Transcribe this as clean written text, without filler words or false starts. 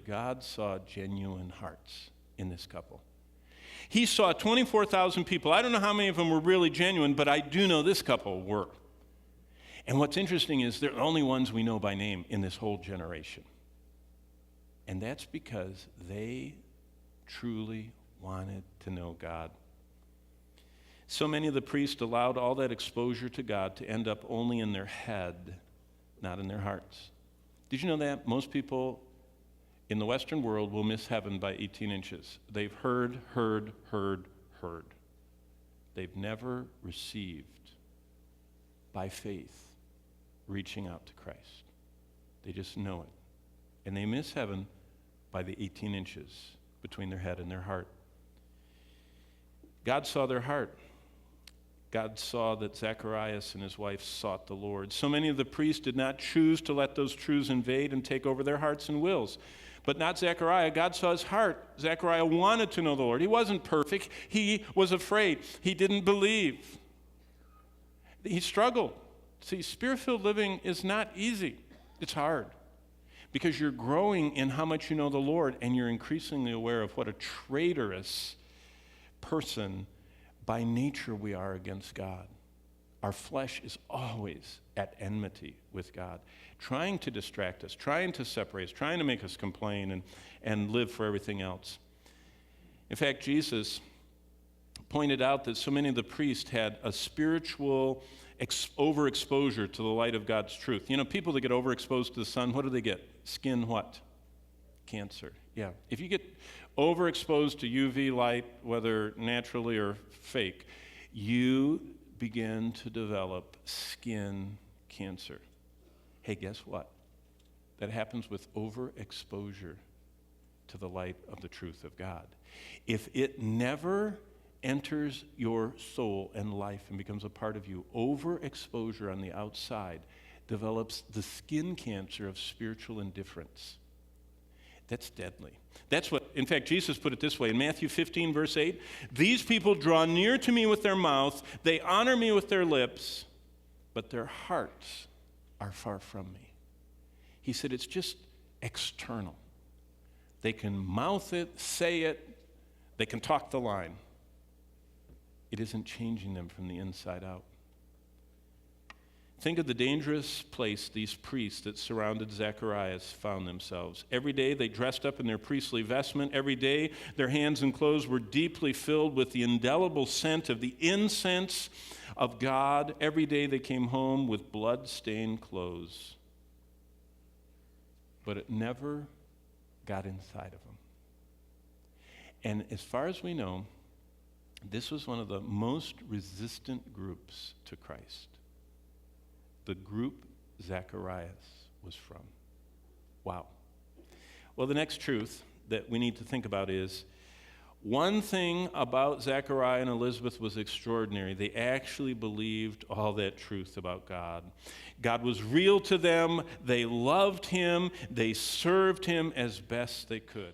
that God saw genuine hearts in this couple. He saw 24,000 people. I don't know how many of them were really genuine, but I do know this couple were. And what's interesting is they're the only ones we know by name in this whole generation. And that's because they truly wanted to know God. So many of the priests allowed all that exposure to God to end up only in their head, not in their hearts. Did you know that? Most people in the Western world will miss heaven by 18 inches. They've heard. They've never received by faith reaching out to Christ. They just know it. And they miss heaven by the 18 inches between their head and their heart. God saw their heart. God saw that Zacharias and his wife sought the Lord. So many of the priests did not choose to let those truths invade and take over their hearts and wills. But not Zechariah. God saw his heart. Zechariah wanted to know the Lord. He wasn't perfect. He was afraid. He didn't believe. He struggled. See, spirit-filled living is not easy. It's hard. Because you're growing in how much you know the Lord, and you're increasingly aware of what a traitorous person by nature we are against God. Our flesh is always at enmity with God, trying to distract us, trying to separate us, trying to make us complain and live for everything else. In fact, Jesus pointed out that so many of the priests had a spiritual overexposure to the light of God's truth. You know, people that get overexposed to the sun, what do they get? Skin what? Cancer. Yeah. If you get overexposed to UV light, whether naturally or fake, you begin to develop skin cancer. Hey, guess what? That happens with overexposure to the light of the truth of God. If it never enters your soul and life and becomes a part of you, overexposure on the outside develops the skin cancer of spiritual indifference. That's deadly. That's what, in fact, Jesus put it this way in Matthew 15, verse 8. These people draw near to me with their mouth, they honor me with their lips, but their hearts are far from me. He said it's just external. They can mouth it, say it, they can talk the line. It isn't changing them from the inside out. Think of the dangerous place these priests that surrounded Zacharias found themselves. Every day they dressed up in their priestly vestment. Every day their hands and clothes were deeply filled with the indelible scent of the incense of God. Every day they came home with blood-stained clothes. But it never got inside of them. And as far as we know, this was one of the most resistant groups to Christ. The group Zacharias was from. Wow. Well, the next truth that we need to think about is one thing about Zachariah and Elizabeth was extraordinary. They actually believed all that truth about God. God was real to them. They loved him. They served him as best they could.